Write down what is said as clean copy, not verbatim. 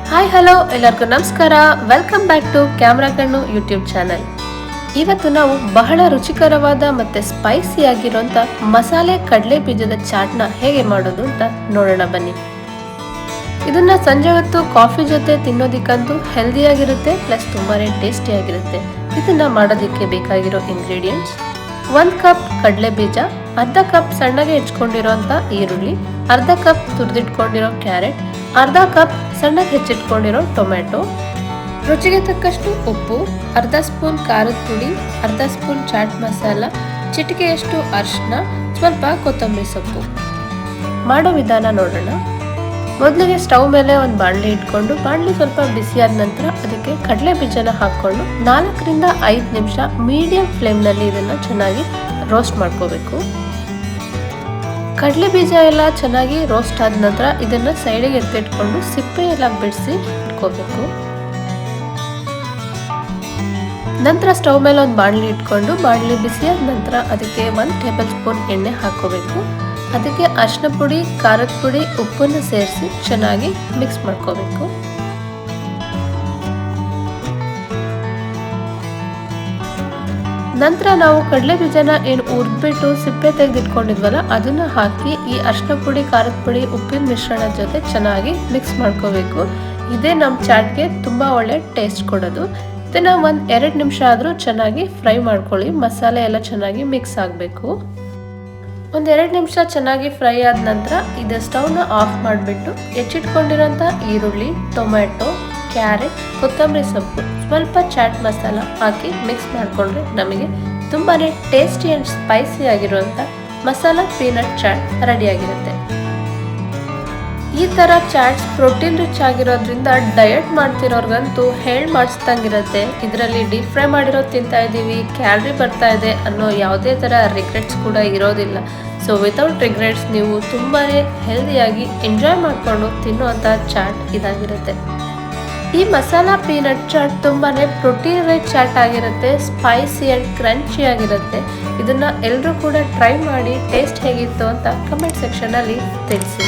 Hi hello ಎಲ್ಲರಿಗೂ ನಮಸ್ಕಾರ. Welcome back to camera ಕಣ್ಣು ಯೂಟ್ಯೂಬ್ ಚಾನಲ್. ಇವತ್ತು ನಾವು ಬಹಳ ರುಚಿಕರವಾದ ಮತ್ತು ಸ್ಪೈಸಿ ಆಗಿರುವಂಥ ಮಸಾಲೆ ಕಡಲೆ ಬೀಜದ ಚಾಟ್ನ ಹೇಗೆ ಮಾಡೋದು ಅಂತ ನೋಡೋಣ ಬನ್ನಿ. ಇದನ್ನ ಸಂಜೆ ಹೊತ್ತು ಕಾಫಿ ಜೊತೆ ತಿನ್ನೋದಿಕ್ಕಂತೂ ಹೆಲ್ದಿಯಾಗಿರುತ್ತೆ, ಪ್ಲಸ್ ತುಂಬಾ ಟೇಸ್ಟಿಯಾಗಿರುತ್ತೆ. ಇದನ್ನ ಮಾಡೋದಕ್ಕೆ ಬೇಕಾಗಿರೋ ಇಂಗ್ರೀಡಿಯೆಂಟ್ಸ್: 1 ಕಪ್ ಕಡಲೆ ಬೀಜ, ಅರ್ಧ ಕಪ್ ಸಣ್ಣಗೆ ಹೆಚ್ಕೊಂಡಿರೋಂಥ ಈರುಳ್ಳಿ, ಅರ್ಧ ಕಪ್ ತುರಿದಿಟ್ಕೊಂಡಿರೋ ಕ್ಯಾರೆಟ್, ಅರ್ಧ ಕಪ್ ಸಣ್ಣಗೆ ಹೆಚ್ಚಿಟ್ಕೊಂಡಿರೋ ಟೊಮೆಟೊ, ರುಚಿಗೆ ತಕ್ಕಷ್ಟು ಉಪ್ಪು, ಅರ್ಧ ಸ್ಪೂನ್ ಖಾರದ ಪುಡಿ, ಅರ್ಧ ಸ್ಪೂನ್ ಚಾಟ್ ಮಸಾಲ, ಚಿಟಿಕೆಯಷ್ಟು ಅರಿಶಿನ, ಸ್ವಲ್ಪ ಕೊತ್ತಂಬರಿ ಸೊಪ್ಪು. ಮಾಡೋ ವಿಧಾನ ನೋಡೋಣ. ಮೊದಲಿಗೆ ಸ್ಟವ್ ಮೇಲೆ ಒಂದು ಬಾಣಲಿ ಇಟ್ಕೊಂಡು ಬಾಣಲಿ ಸ್ವಲ್ಪ ಬಿಸಿಯಾದ ನಂತರ ಅದಕ್ಕೆ ಕಡಲೆ ಬೀಜನ ಹಾಕ್ಕೊಂಡು 4 ರಿಂದ 5 ನಿಮಿಷ ಮೀಡಿಯಂ ಫ್ಲೇಮ್ನಲ್ಲಿ ಇದನ್ನು ಚೆನ್ನಾಗಿ ರೋಸ್ಟ್ ಮಾಡ್ಕೋಬೇಕು. ಕಡಲೆ ಬೀಜ ಎಲ್ಲ ಚೆನ್ನಾಗಿ ರೋಸ್ಟ್ ಆದ ನಂತರ ಇದನ್ನು ಸೈಡಿಗೆ ಎತ್ತಿಟ್ಕೊಂಡು ಸಿಪ್ಪೆ ಎಲ್ಲ ಬಿಡಿಸಿ ಇಟ್ಕೋಬೇಕು. ನಂತರ ಸ್ಟವ್ ಮೇಲೆ ಒಂದು ಬಾಣಲಿ ಇಟ್ಕೊಂಡು ಬಾಣಲಿ ಬಿಸಿಯಾದ ನಂತರ ಅದಕ್ಕೆ 1 ಟೇಬಲ್ ಸ್ಪೂನ್ ಎಣ್ಣೆ ಹಾಕೋಬೇಕು. ಅದಕ್ಕೆ ಅರಿಶಿನ ಪುಡಿ, ಖಾರದ ಪುಡಿ, ಉಪ್ಪನ್ನು ಸೇರಿಸಿ ಚೆನ್ನಾಗಿ ಮಿಕ್ಸ್ ಮಾಡ್ಕೋಬೇಕು. ನಂತರ ನಾವು ಕಡಲೆ ಬೀಜನ ಏನು ಹುರಿದ್ಬಿಟ್ಟು ಸಿಪ್ಪೆ ತೆಗೆದಿಟ್ಕೊಂಡಿದ್ವಲ್ಲ ಅದನ್ನ ಹಾಕಿ ಈ ಅರಿಶಿನ ಪುಡಿ, ಖಾರದ ಪುಡಿ, ಉಪ್ಪಿನ ಮಿಶ್ರಣದ ಜೊತೆ ಚೆನ್ನಾಗಿ ಮಿಕ್ಸ್ ಮಾಡ್ಕೋಬೇಕು. ಇದೇ ನಮ್ಮ ಚಾಟ್ಗೆ ತುಂಬ ಒಳ್ಳೆ ಟೇಸ್ಟ್ ಕೊಡೋದು. ಇದನ್ನ 1-2 ನಿಮಿಷ ಆದರೂ ಚೆನ್ನಾಗಿ ಫ್ರೈ ಮಾಡ್ಕೊಳ್ಳಿ. ಮಸಾಲೆ ಎಲ್ಲ ಚೆನ್ನಾಗಿ ಮಿಕ್ಸ್ ಆಗಬೇಕು. 1-2 ನಿಮಿಷ ಚೆನ್ನಾಗಿ ಫ್ರೈ ಆದ ನಂತರ ಇದು ಸ್ಟವ್ನ ಆಫ್ ಮಾಡಿಬಿಟ್ಟು ಹೆಚ್ಚಿಟ್ಕೊಂಡಿರೋಂಥ ಈರುಳ್ಳಿ, ಟೊಮೆಟೊ, ಕ್ಯಾರೆಟ್, ಕೊತ್ತಂಬರಿ ಸೊಪ್ಪು, ಸ್ವಲ್ಪ ಚಾಟ್ ಮಸಾಲ ಹಾಕಿ ಮಿಕ್ಸ್ ಮಾಡಿಕೊಂಡ್ರೆ ನಮಗೆ ತುಂಬಾ ಟೇಸ್ಟಿ ಆ್ಯಂಡ್ ಸ್ಪೈಸಿ ಆಗಿರುವಂಥ ಮಸಾಲ ಪೀನಟ್ ಚಾಟ್ ರೆಡಿಯಾಗಿರುತ್ತೆ. ಈ ಥರ ಚಾಟ್ಸ್ ಪ್ರೋಟೀನ್ ರಿಚ್ ಆಗಿರೋದ್ರಿಂದ ಡಯಟ್ ಮಾಡ್ತಿರೋರ್ಗಂತೂ ಮಾಡಿಸ್ದಂಗಿರುತ್ತೆ. ಇದರಲ್ಲಿ ಡೀಪ್ ಫ್ರೈ ಮಾಡಿರೋದು ತಿಂತಾ ಇದ್ದೀವಿ, ಕ್ಯಾಲರಿ ಬರ್ತಾ ಇದೆ ಅನ್ನೋ ಯಾವುದೇ ಥರ ರಿಗ್ರೆಟ್ಸ್ ಕೂಡ ಇರೋದಿಲ್ಲ. ಸೊ ವಿತೌಟ್ ರಿಗ್ರೆಟ್ಸ್ ನೀವು ತುಂಬಾ ಹೆಲ್ದಿಯಾಗಿ ಎಂಜಾಯ್ ಮಾಡಿಕೊಂಡು ತಿನ್ನುವಂಥ ಚಾಟ್ ಇದಾಗಿರುತ್ತೆ. ಈ ಮಸಾಲಾ ಪೀನಟ್ ಚಾಟ್ ತುಂಬಾ ಪ್ರೋಟೀನ್ ರಿಚ್ ಚಾಟ್ ಆಗಿರುತ್ತೆ, ಸ್ಪೈಸಿ ಆ್ಯಂಡ್ ಕ್ರಂಚಿ ಆಗಿರುತ್ತೆ. ಇದನ್ನು ಎಲ್ಲರೂ ಕೂಡ ಟ್ರೈ ಮಾಡಿ ಟೇಸ್ಟ್ ಹೇಗಿತ್ತು ಅಂತ ಕಮೆಂಟ್ ಸೆಕ್ಷನಲ್ಲಿ ತಿಳಿಸಿ.